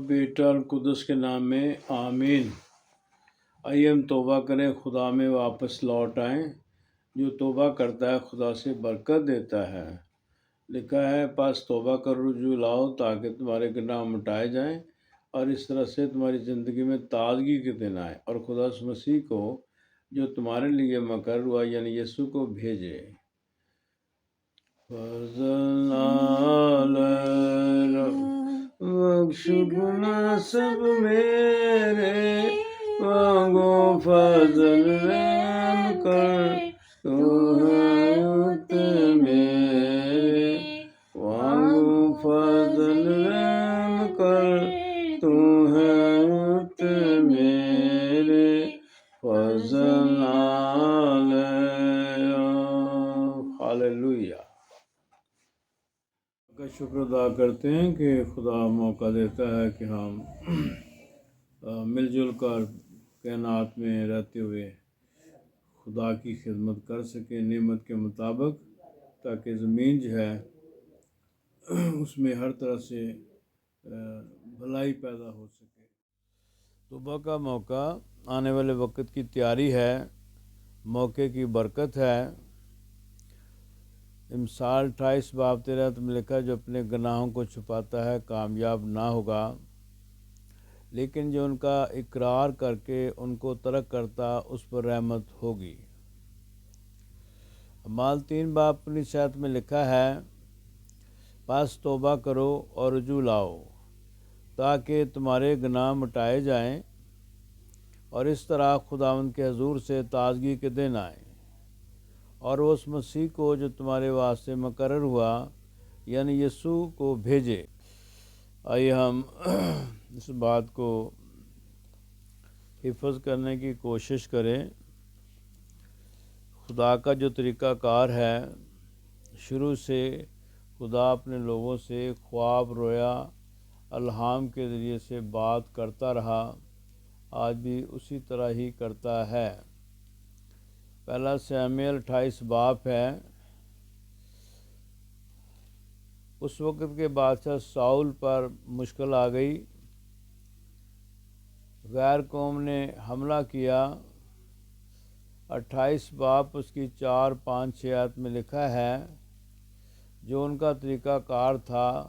بیٹا اور قدس کے نام میں آمین۔ آئیے ہم توبہ کریں، خدا میں واپس لوٹ آئیں۔ جو توبہ کرتا ہے خدا سے برکت دیتا ہے۔ لکھا ہے پس توبہ کر رجوع لاؤ تاکہ تمہارے گناہ مٹائے جائیں اور اس طرح سے تمہاری زندگی میں تازگی کے دن آئے اور خدا مسیح کو جو تمہارے لیے مقرر ہوا یعنی یسوع کو بھیجے۔ فضل بخش گناہ سب میرے، مانگو فضل رحم کر، تو ہے میرے، مانگو فضل رحم کر، تو ہے میرے، فضل ہاللویہ۔ کا شکر ادا کرتے ہیں کہ خدا موقع دیتا ہے کہ ہم مل جل کر کائنات میں رہتے ہوئے خدا کی خدمت کر سکیں نعمت کے مطابق، تاکہ زمین جو ہے اس میں ہر طرح سے بھلائی پیدا ہو سکے۔ صبح کا موقع آنے والے وقت کی تیاری ہے، موقع کی برکت ہے۔ امثال 28 باب 13 میں لکھا جو اپنے گناہوں کو چھپاتا ہے کامیاب نہ ہوگا، لیکن جو ان کا اقرار کر کے ان کو ترک کرتا اس پر رحمت ہوگی۔ اعمال 3 باب 19 میں لکھا ہے پس توبہ کرو اور رجوع لاؤ تاکہ تمہارے گناہ مٹائے جائیں اور اس طرح خداوند کے حضور سے تازگی کے دن آئیں اور وہ اس مسیح کو جو تمہارے واسطے مقرر ہوا یعنی یسوع کو بھیجے۔ آئیے ہم اس بات کو حفظ کرنے کی کوشش کریں۔ خدا کا جو طریقہ کار ہے، شروع سے خدا اپنے لوگوں سے خواب، رویا، الہام کے ذریعے سے بات کرتا رہا، آج بھی اسی طرح ہی کرتا ہے۔ پہلا سموئیل 28 باب ہے۔ اس وقت کے بادشاہ ساؤل پر مشکل آ گئی، غیر قوم نے حملہ کیا۔ 28 باب اس کی 4، 5، 6 آیت میں لکھا ہے جو ان کا طریقہ کار تھا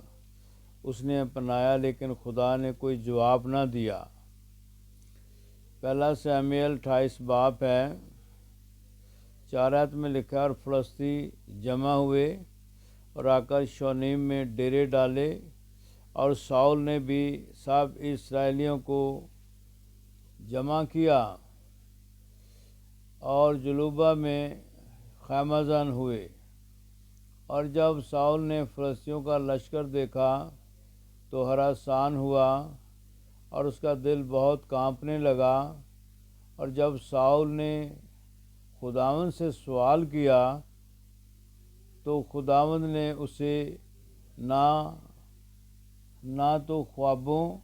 اس نے اپنایا، لیکن خدا نے کوئی جواب نہ دیا۔ پہلا سموئیل 28 باب ہے، 4 آیت میں لکھا اور فلسطی جمع ہوئے اور آ کر شونیم میں ڈیرے ڈالے، اور ساؤل نے بھی سب اسرائیلیوں کو جمع کیا اور جلوبہ میں خیمہ زن ہوئے۔ اور جب ساؤل نے فلسطینیوں کا لشکر دیکھا تو ہراسان ہوا اور اس کا دل بہت کانپنے لگا، اور جب ساؤل نے خداوند سے سوال کیا تو خداوند نے اسے نہ تو خوابوں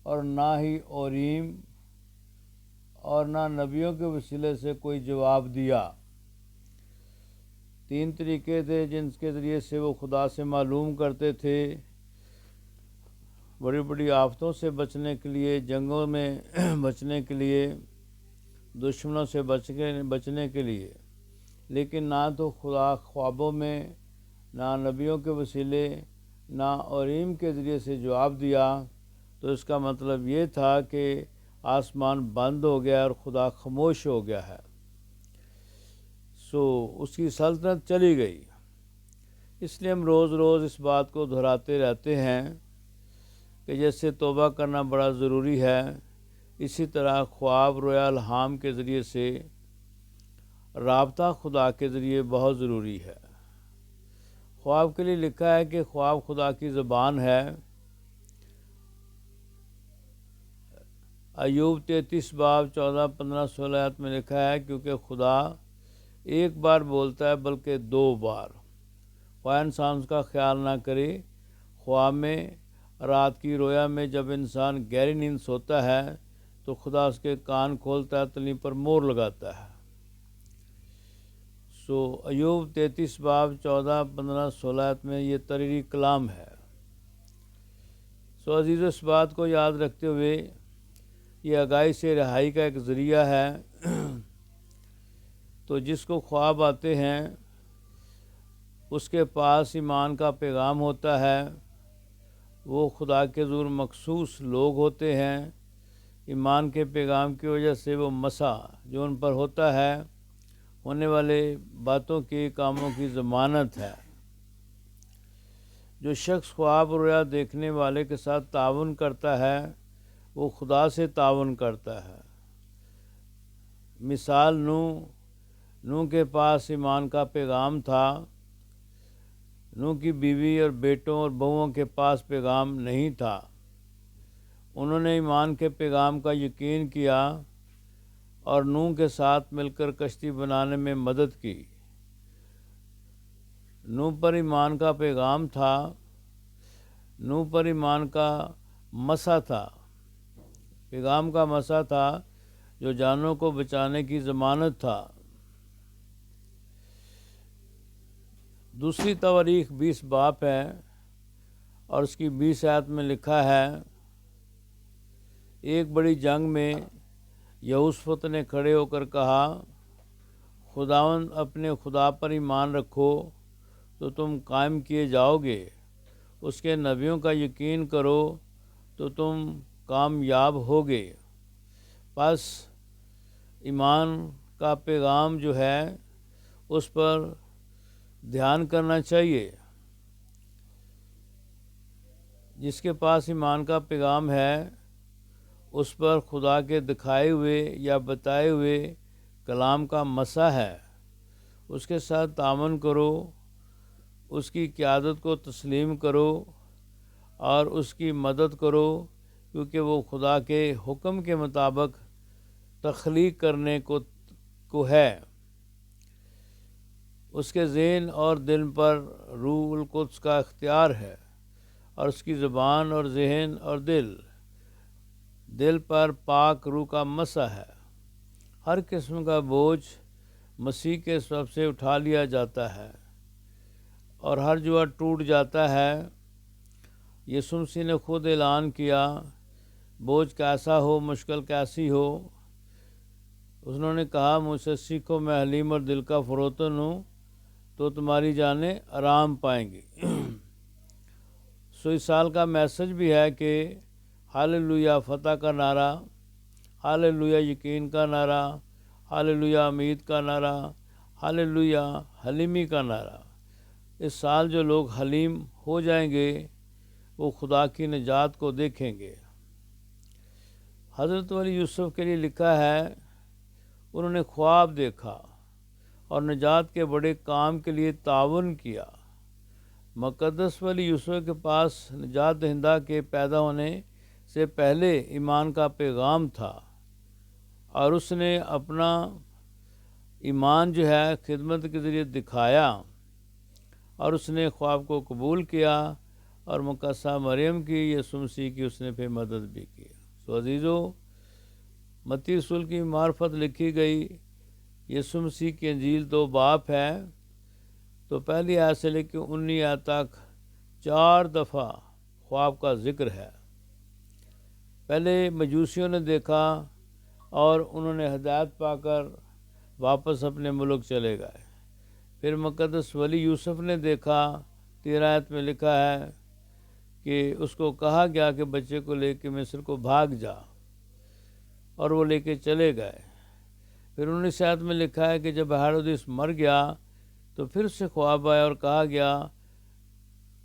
اور نہ ہی اوریم اور نہ نبیوں کے وسیلے سے کوئی جواب دیا۔ 3 طریقے تھے جن کے ذریعے سے وہ خدا سے معلوم کرتے تھے، بڑی بڑی آفتوں سے بچنے کے لیے، جنگوں میں بچنے کے لیے، دشمنوں سے بچنے کے لیے، لیکن نہ تو خدا خوابوں میں، نہ نبیوں کے وسیلے، نہ اوریم کے ذریعے سے جواب دیا۔ تو اس کا مطلب یہ تھا کہ آسمان بند ہو گیا اور خدا خاموش ہو گیا ہے، اس کی سلطنت چلی گئی۔ اس لیے ہم روز روز اس بات کو دہراتے رہتے ہیں کہ جیسے توبہ کرنا بڑا ضروری ہے، اسی طرح خواب، رویا، الہام کے ذریعے سے رابطہ خدا کے ذریعے بہت ضروری ہے۔ خواب کے لیے لکھا ہے کہ خواب خدا کی زبان ہے۔ ایوب 33 باب 14، 15، 16 آیت میں لکھا ہے کیونکہ خدا ایک بار بولتا ہے بلکہ 2 بار، خواہ انسان اس کا خیال نہ کرے۔ خواب میں، رات کی رویا میں جب انسان گہری نیند سوتا ہے تو خدا اس کے کان کھولتا ہے، تلی پر مور لگاتا ہے۔ ایوب 33 باب 14، 15، 16 آیت میں یہ تحریری کلام ہے۔ سو عزیز اس بات کو یاد رکھتے ہوئے یہ آگاہی سے رہائی کا ایک ذریعہ ہے۔ تو جس کو خواب آتے ہیں اس کے پاس ایمان کا پیغام ہوتا ہے، وہ خدا کے حضور مخصوص لوگ ہوتے ہیں۔ ایمان کے پیغام کی وجہ سے وہ مسا جو ان پر ہوتا ہے ہونے والے باتوں کی کاموں کی ضمانت ہے۔ جو شخص خواب رویا دیکھنے والے کے ساتھ تعاون کرتا ہے وہ خدا سے تعاون کرتا ہے۔ مثال نوح کے پاس ایمان کا پیغام تھا۔ نوح کی بیوی اور بیٹوں اور بہوؤں کے پاس پیغام نہیں تھا۔ انہوں نے ایمان کے پیغام کا یقین کیا اور نوح کے ساتھ مل کر کشتی بنانے میں مدد کی۔ نوح پر ایمان کا پیغام تھا، نوح پر ایمان کا مسا تھا، پیغام کا مسا تھا جو جانوں کو بچانے کی ضمانت تھا۔ دوسری تواریخ 20 باب ہے اور اس کی 20 آیت میں لکھا ہے، ایک بڑی جنگ میں یہوشافط نے کھڑے ہو کر کہا، خداوند اپنے خدا پر ایمان رکھو تو تم قائم کیے جاؤ گے، اس کے نبیوں کا یقین کرو تو تم کامیاب ہوگے۔ پس ایمان کا پیغام جو ہے اس پر دھیان کرنا چاہیے۔ جس کے پاس ایمان کا پیغام ہے اس پر خدا کے دکھائے ہوئے یا بتائے ہوئے کلام کا مسا ہے۔ اس کے ساتھ تعاون کرو، اس کی قیادت کو تسلیم کرو اور اس کی مدد کرو، کیونکہ وہ خدا کے حکم کے مطابق تخلیق کرنے کو ہے۔ اس کے ذہن اور دل پر روح القدس کا اختیار ہے اور اس کی زبان اور ذہن اور دل پر پاک روح کا مسا ہے۔ ہر قسم کا بوجھ مسیح کے سبب سے اٹھا لیا جاتا ہے اور ہر جوڑا ٹوٹ جاتا ہے۔ یسوع مسیح نے خود اعلان کیا، بوجھ کیسا ہو، مشکل کیسی ہو، انہوں نے کہا، مجھ سے سیکھو، میں حلیم اور دل کا فروتن ہوں، تو تمہاری جانیں آرام پائیں گی۔ سو اس سال کا میسج بھی ہے کہ ہاللویا فتح کا نعرہ، ہاللویا یقین کا نعرہ، ہاللویا امید کا نعرہ، ہاللویا حلیمی کا نعرہ۔ اس سال جو لوگ حلیم ہو جائیں گے وہ خدا کی نجات کو دیکھیں گے۔ حضرت ولی یوسف کے لیے لکھا ہے، انہوں نے خواب دیکھا اور نجات کے بڑے کام کے لیے تعاون کیا۔ مقدس ولی یوسف کے پاس نجات دہندہ کے پیدا ہونے سے پہلے ایمان کا پیغام تھا اور اس نے اپنا ایمان جو ہے خدمت کے ذریعے دکھایا اور اس نے خواب کو قبول کیا اور مقدسہ مریم کی، یسوع مسیح کی اس نے پھر مدد بھی کی۔ سو عزیزو، متی رسول کی معرفت لکھی گئی، یسوع مسیح کی انجیل 2 باب ہے، تو پہلی آیت سے لے کے 19 آیت تک 4 دفعہ خواب کا ذکر ہے۔ پہلے مجوسیوں نے دیکھا اور انہوں نے ہدایت پا کر واپس اپنے ملک چلے گئے۔ پھر مقدس ولی یوسف نے دیکھا، 13 آیت میں لکھا ہے کہ اس کو کہا گیا کہ بچے کو لے کے مصر کو بھاگ جا، اور وہ لے کے چلے گئے۔ پھر 19 آیت میں لکھا ہے کہ جب ہیرودیس مر گیا تو پھر سے خواب آیا اور کہا گیا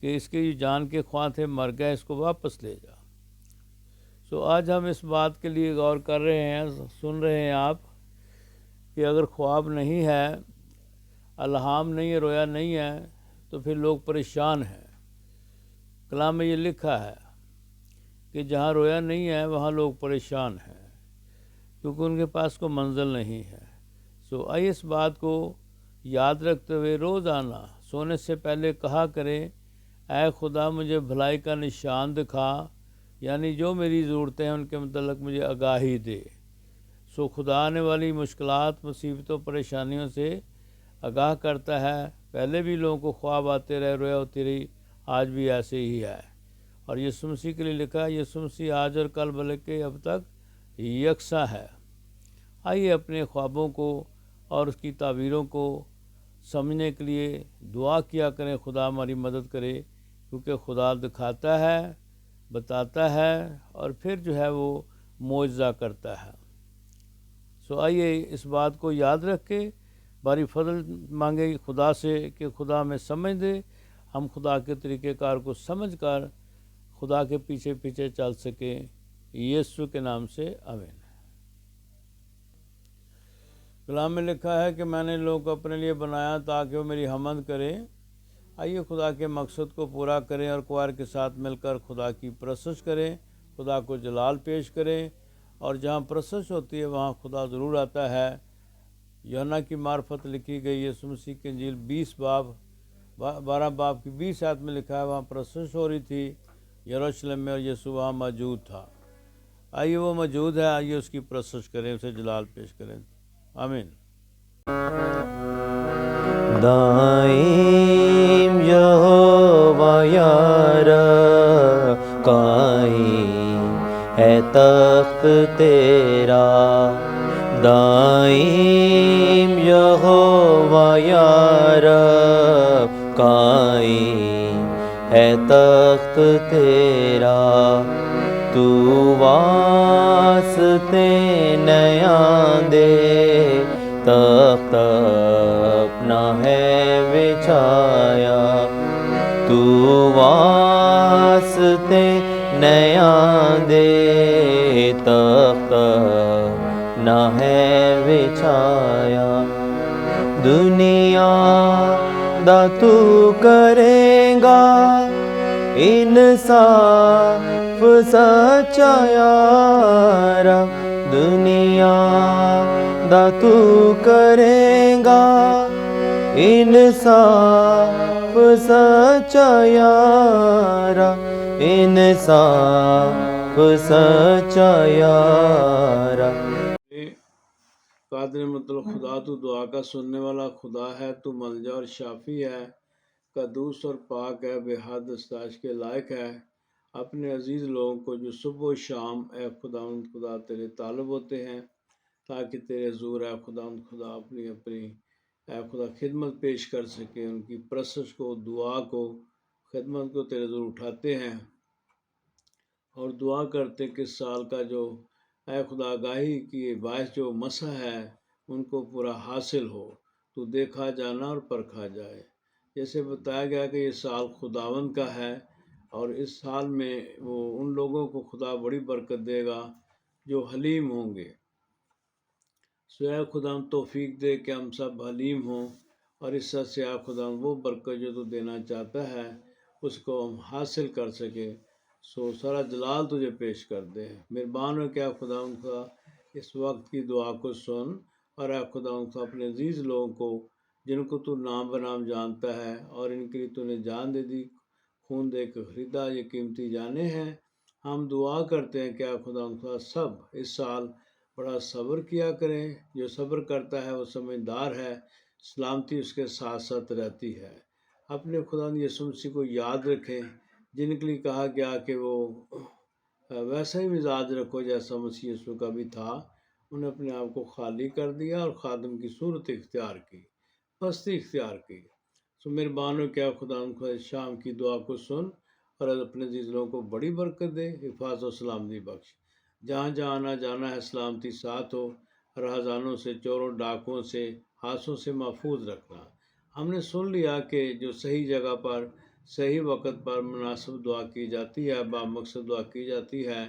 کہ اس کے جان کے خواہاں تھے مر گئے، اس کو واپس لے جا۔ سو آج ہم اس بات کے لیے غور کر رہے ہیں، سن رہے ہیں آپ، کہ اگر خواب نہیں ہے، الہام نہیں ہے، رویا نہیں ہے، تو پھر لوگ پریشان ہیں۔ کلام میں یہ لکھا ہے کہ جہاں رویا نہیں ہے وہاں لوگ پریشان ہیں، کیونکہ ان کے پاس کوئی منزل نہیں ہے۔ سو آئیے اس بات کو یاد رکھتے ہوئے روزانہ سونے سے پہلے کہا کریں، اے خدا مجھے بھلائی کا نشان دکھا، یعنی جو میری ضرورتیں ہیں ان کے متعلق مجھے آگاہی دے۔ سو خدا آنے والی مشکلات، مصیبتوں، پریشانیوں سے آگاہ کرتا ہے۔ پہلے بھی لوگوں کو خواب آتے رہے، رویا ہوتی رہی، آج بھی ایسے ہی ہے، اور یسوع مسیح کے لیے لکھا ہے یسوع مسیح آج اور کل بلکہ اب تک یکساں ہے۔ آئیے اپنے خوابوں کو اور اس کی تعبیروں کو سمجھنے کے لیے دعا کیا کریں، خدا ہماری مدد کرے، کیونکہ خدا دکھاتا ہے، بتاتا ہے اور پھر جو ہے وہ معجزہ کرتا ہے۔ آئیے اس بات کو یاد رکھ کے باری فضل مانگے خدا سے کہ خدا ہمیں سمجھ دے، ہم خدا کے طریقہ کار کو سمجھ کر خدا کے پیچھے پیچھے چل سکیں۔ یسوع کے نام سے آمین۔ کلام میں لکھا ہے کہ میں نے لوگوں کو اپنے لیے بنایا تاکہ وہ میری حمد کریں۔ آئیے خدا کے مقصد کو پورا کریں اور کوار کے ساتھ مل کر خدا کی پرستش کریں، خدا کو جلال پیش کریں، اور جہاں پرستش ہوتی ہے وہاں خدا ضرور آتا ہے۔ یوحنا کی معرفت لکھی گئی یسوع مسیح کی انجیل 12 باب کی 20 آیت میں لکھا ہے وہاں پرستش ہو رہی تھی یروشلم میں، اور یسوع وہاں موجود تھا۔ آئیے وہ موجود ہے، آئیے اس کی پرستش کریں، اسے جلال پیش کریں۔ آمین۔ دائم یہوہ یار قائم ہے تخت تیرا، دائم یہوہ یار قائم ہے تخت تیرا، تو واسطے نیاں دے تخت اپنا ہے بچھایا، تو واسطے نیاں دے تخت اپنا ہے بچھایا، دنیا دا تو کرے گا انصاف سچا یارا، دنیا دا تو کرے گا انصاف سچا یارا، انصاف سچا یارا۔ قادر مطلب خدا تو دعا کا سننے والا خدا ہے، تو ملجا اور شافی ہے، قدوس اور پاک ہے، بے حد ستائش کے لائق ہے۔ اپنے عزیز لوگوں کو جو صبح و شام اے خدا تیرے طالب ہوتے ہیں، تاکہ تیرے حضور اے خدا اپنی اے خدا خدمت پیش کر سکے، ان کی پرستش کو، دعا کو، خدمت کو تیرے حضور اٹھاتے ہیں اور دعا کرتے کہ سال کا جو اے خدا آگاہی کی باعث جو مسا ہے ان کو پورا حاصل ہو، تو دیکھا جانا اور پرکھا جائے۔ جیسے بتایا گیا کہ یہ سال خداوند کا ہے، اور اس سال میں وہ ان لوگوں کو خدا بڑی برکت دے گا جو حلیم ہوں گے۔ اے خدا ہم توفیق دے کہ ہم سب حلیم ہوں، اور اس سے اے خدا وہ برکت جو تو دینا چاہتا ہے اس کو ہم حاصل کر سکے۔ سارا جلال تجھے پیش کر دے، مہربان ہو کہ خدا اس وقت کی دعا کو سن، اور اے خدا اپنے عزیز لوگوں کو جن کو تو نام بنام جانتا ہے اور ان کے لیے تو نے جان دے دی، خون دے کے خریدا، یہ قیمتی جانے ہیں۔ ہم دعا کرتے ہیں کہ اے خدا سب اس سال بڑا صبر کیا کریں، جو صبر کرتا ہے وہ سمجھدار ہے، سلامتی اس کے ساتھ ساتھ رہتی ہے۔ اپنے خدا یسوع مسیح کو یاد رکھیں، جن کے لیے کہا گیا کہ وہ ویسا ہی مزاج رکھو جیسا مسیح یسوع کا بھی تھا، انہیں اپنے آپ کو خالی کر دیا اور خادم کی صورت اختیار کی، پستی اختیار کی۔ مہربان ہو کیا خدا شام کی دعا کو سن اور اپنے عزیز لوگوں کو بڑی برکت دے، حفاظت و سلامتی بخش، جہاں جہاں آنا جانا ہے سلامتی ساتھ ہو، راہزانوں سے، چوروں ڈاکوں سے، حادثوں سے محفوظ رکھنا۔ ہم نے سن لیا کہ جو صحیح جگہ پر صحیح وقت پر مناسب دعا کی جاتی ہے، بامقصد دعا کی جاتی ہے،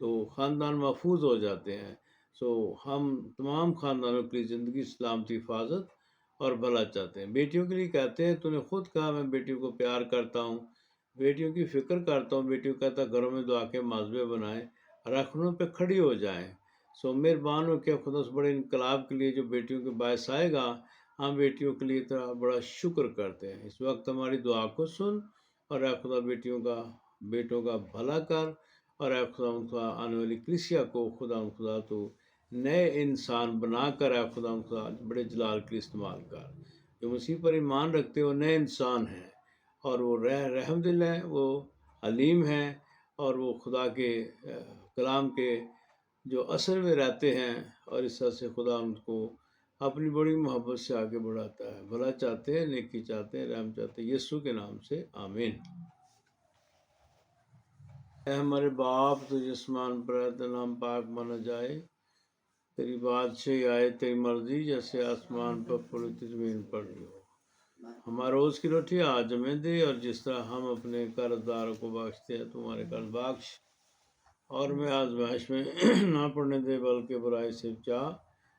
تو خاندان محفوظ ہو جاتے ہیں۔ ہم تمام خاندانوں کے لیے زندگی، سلامتی، حفاظت اور بھلا چاہتے ہیں۔ بیٹیوں کے لیے کہتے ہیں تو نے خود کہا میں بیٹیوں کو پیار کرتا ہوں، بیٹیوں کی فکر کرتا ہوں، بیٹیوں کہتا گھروں میں دعا کے ماسبے بنائیں، رکھنوں پہ کھڑی ہو جائیں۔ مہربان ہو کہ خدا اس بڑے انقلاب کے لیے جو بیٹیوں کے باعث آئے گا، ہم بیٹیوں کے لیے بڑا شکر کرتے ہیں۔ اس وقت ہماری دعا کو سن، اور اے خدا بیٹوں کا بھلا کر، اور اے خدا آنے والی کلیسیا کو خدا تو نئے انسان بنا کر اے خدا بڑے جلال کے استعمال کر، جو مسیح پر ایمان رکھتے وہ نئے انسان ہیں، اور وہ رحم دل ہیں، وہ حلیم ہیں، اور وہ خدا کے کلام کے جو اثر میں رہتے ہیں، اور اس طرح سے خدا ان کو اپنی بڑی محبت سے آگے بڑھاتا ہے۔ بھلا چاہتے ہیں، نیکی چاہتے ہیں، رحم چاہتے ہیں، یسوع کے نام سے آمین۔ اے ہمارے باپ تو جسمان پر ہے، تو نام پاک مانا جائے، تیری بادشاہی آئے، تیری مرضی جیسے آسمان پر پڑتی زمین پر بھی ہو۔ ہمارا روز کی روٹی آج ہمیں دے، اور جس طرح ہم اپنے قرض داروں کو بخشتے ہیں تمہارے قرض بخش، اور میں آزمائش میں نہ پڑنے دے بلکہ برائی سے بچا،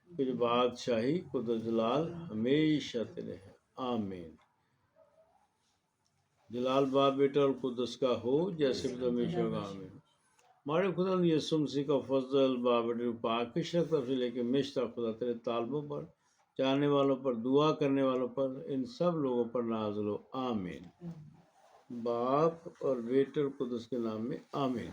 کہ جو بادشاہی قدرت جلال ہمیشہ تیرے ہے، آمین۔ جلال باپ بیٹا اور قدس کا ہو، جیسے بھی ہمیشہ ہوگا، آمین۔ ہمارے خدا یسوع مسیح کا فضل باپ بیٹے پاک کی شرط سے لے کے مشتہ خدا تیرے طالبوں پر، چاہنے والوں پر، دعا کرنے والوں پر، ان سب لوگوں پر نازل ہو، آمین۔ باپ اور بیٹے اور قدس کے نام میں آمین۔